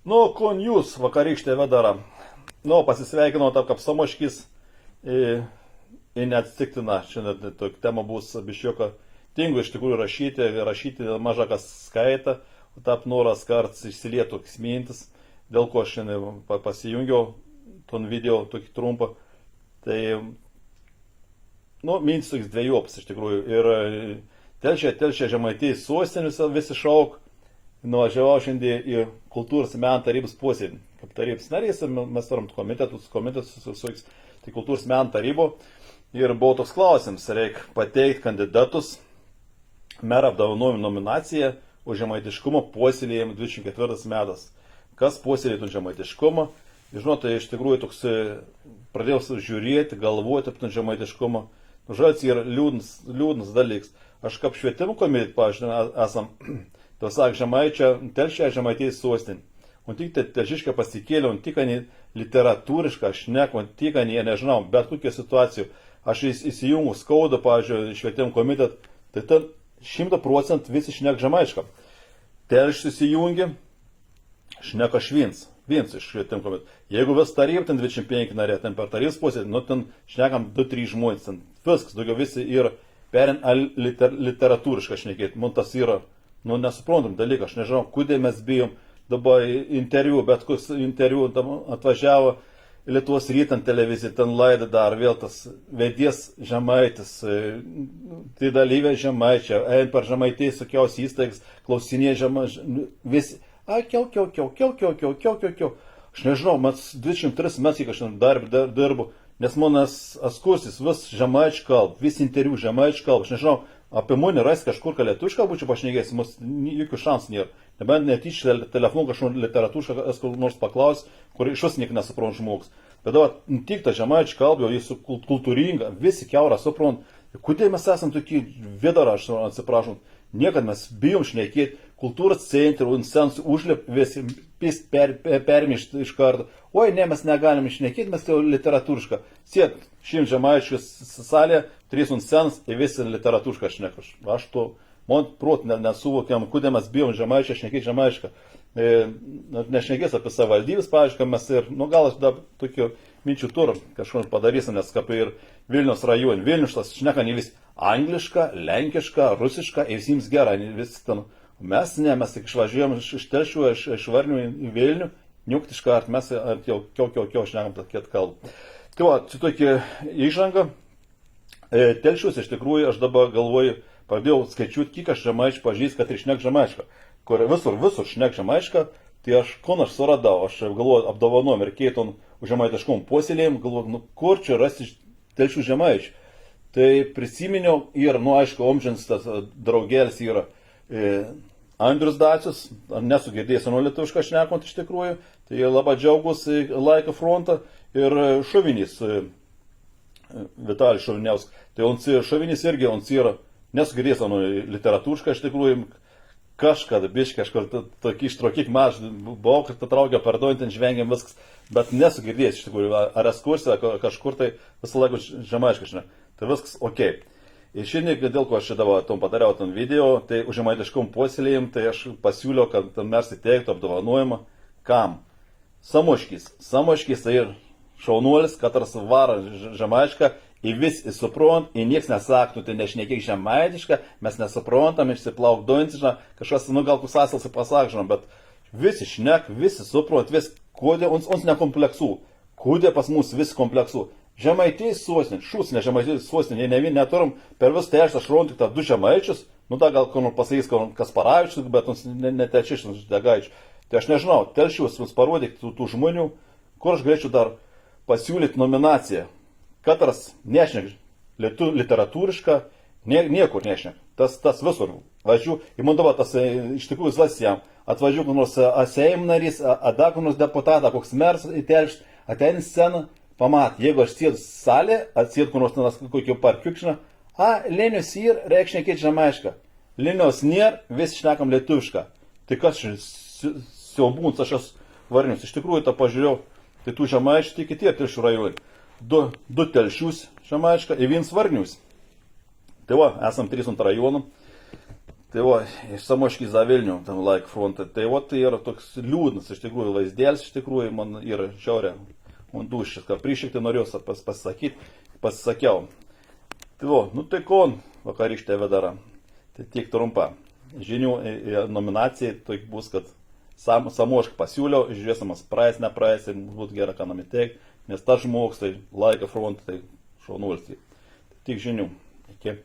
Nu, kun jūs vakarykštė vedara, nu, pasisveikinau tam kaip Samoškis ir neatsitiktina, šiandien tokia tema bus bišioka tingu iš tikrųjų rašyti maža kas skaita, o tap noras karts išsilietų mintis, dėl ko šiandien pasijungiau ton video tokį trumpą. Tai, nu, mintis toks dviejopas iš tikrųjų. Ir telšia Žemaitijai sostinius visi šauk. Nuvažiavau šiandien į kultūros meno tarybos posėdį. Kaip tarybos narys, mes turim komitetus tai kultūros meno tarybo. Ir buvo toks klausimas, reikia pateikti kandidatus merą apdovanojimų nominaciją už žemaitiškumo puoselėjimą 24 metais. Kas puoselėtų žemaitiškumą? Žinot, tai iš tikrųjų toks pradėjau žiūrėti, galvoti apie žemaitiškumą. Žodžiu, yra liūdnas dalykas. Aš kaip švietimo komitete, pavyzdžiui, esam, tai sak, telšia Žemaitijai sostinė. Un tik telšiškai pasikėliau, un tik literatūriškai, aš neku, tik nežinau, bet kokia situacija. Aš įsijungu skaudą, pavyzdžiui, švietimo komitetą, tai ten 100% visi šnek žemaišką. Telšis įsijungi, šneka švins iš švietimo komiteto. Jeigu vis taryb, ten 25 narė, ten per tarybos posėdį, nu ten šnekam 2-3 žmonės, ten viskas, daugiau visi yra perin literatūriškai šnekėti. Man tas yra, nu nesuprantam dalyką, aš nežinau, kodėl mes bijom dabar interviu, bet koks interviu atvažiavo Lietuvos rytant televiziją, ten laidą dar vėl tas vedės Žemaitis, tai dalyvė Žemaičia, eint per Žemaitijai sukiaus įstaigas, klausinė Žemaičia, visi, kiau. Aš nežinau, mes 23 metai, kai aš dirbu, nes manas askursis vis Žemaičių kalb, vis interviu Žemaičių kalb, aš nežinau, apie mane rais kažkur lietuviškai būčiau pašnekėjęs, mums jokių šansų nėra. Nebent netyčia telefonu kažkur literatūriškai esu nors paklaus, kur iš vis niek nesuprant žmogus. Bet dabar tik ta Žemaičių kalba, jis kultūringa, visi kiaurą suprant. Kodėl mes esam tokie vidara, aš atsiprašau, niekad mes bijom šnekėti, kultūros centrų, sensų užlip, visi permišti iš karto. Oi, ne, mes negalim šnekėti, mes jau literatūrišką. Sėd, 100 Žemaičių salė, 3 sens ir visi literatūrišką šnekaš. Aš to, man prot nesuvokiam, kodėl mes bijom Žemaičių šnekėti Žemaičių. Nešnekės apie savivaldybės, pavyzdžiui, mes ir, nu gal aš dar tokių minčių turim, kažkur padarysim, nes kaip ir Vilnius rajone, Vilnius tas šneka ne vis angliška, lenkiška, rusiška, ir visiems gerai, visi ten. Mes ne, mes tik išvažiuojam iš Telšių, iš Varnių į Vilnių, niukt iš kart, mes jau kiau šnekam tokiet kalbą. Tai va, čia tokia įžanga. Telšius, iš tikrųjų, aš dabar galvoju, pradėjau skaičiuoti, kiek aš žemaičių pažįstu, kad ir šnek žemaišką. Kur visur šnek žemaišką, tai aš kon aš suradau, aš galvoju, apdovanojom ir keiton už žemaitiškumą puoselėjim, galvoju, nu kur čia rasti Telšių žemaičių. Tai prisiminiau ir, nu aišku, omžins tas draugelis yra Andrius Dacius, nesu girdėjęs nuo lietuvišką šnekant iš tikrųjų, tai labai džiaugusi Laiko frontą ir Šovinys, Vitalijus Šoviniauskas. Tai Šovinys irgi, yra, nesu girdėjęs nuo literatūrišką iš tikrųjų, kažkada, kažkur tokį ištrokik maž, buvau, kad traukia pardojant, ten žvengiam viskas, bet nesu girdėjęs iš tikrųjų, ar ekskursija, kažkur tai visą laiką žemaiškai šneka. Tai viskas ok. Ir šiandien, dėl ko aš čia dabar tom padariau tam video, tai už žemaitiškumą puoselėjim, tai aš pasiūliau, kad mes įteiktų apdovanojimą. Kam? Samoškis. Samoškis tai ir šaunuolis, katras vara žemaišką, ir vis įsuprant, ir nieks nesaktų, tai nešnekėk žemaitišką, mes nesuprantam, išsiplauk doinsižą, kažkas, nu gal kusasilsi pasakžinam, bet visi šnek, visi suprant, vis, kodėl uns nekompleksu, kodėl pas mus vis kompleksu. Žemaitijai sostinė, šūsnė Žemaitijai sostinė, neturim per vis Telšius, aš rodau tik tą 2 žemaičius, nu da gal kur pasakys Kasparavičius, bet ne Telšius, Degaičius. Tai aš nežinau, Telšius mums parodyk tų žmonių, kur aš galėčiau dar pasiūlyti nominaciją. Katras nešnek literatūrišką, niekur nešnek, tas visur. Važiuoju, ir man dabar tas iš tikrųjų zlas jam, atvažiuoju kur nors Seimo narys, dar kur nors deputatą, koks meras į Telšius, ateini sceną. Pamat, jeigu aš sėdu salė, atsėdu kur nors kokio parkiukšną, Lenius ir reik šnekėti žemaišką. Lenius nėr, visi šnekam lietuvišką. Tai kas siaubūns, aš esu Varnius. Iš tikrųjų, tą pažiūrėjau, tai tų žemaiškų tik tie Telšių rajonai. 2 Telšius žemaišką ir 1 Varnius. Tai va, esam 3 rajonų. Tai va, iš Samoškis į Vilnių, tam Like frontą. Tai va, tai yra toks liūdnas, iš tikrųjų, vaizdelis, iš tikrųjų, man yra žiaurė. Man dušis, ką prišikti norėjau pasakyti, pasisakiau. Tai va, nu tai kon, vakarykštė vedara. Tai tiek trumpa. Žinių nominacijai tai bus, kad Samoškį pasiūliau, žiūrėsimas praeis, nepraeis, ir būtų gera, ką namitek, nes tas žmogus, tai Like frontą, tai šaunuolis. Tik žinių. Iki.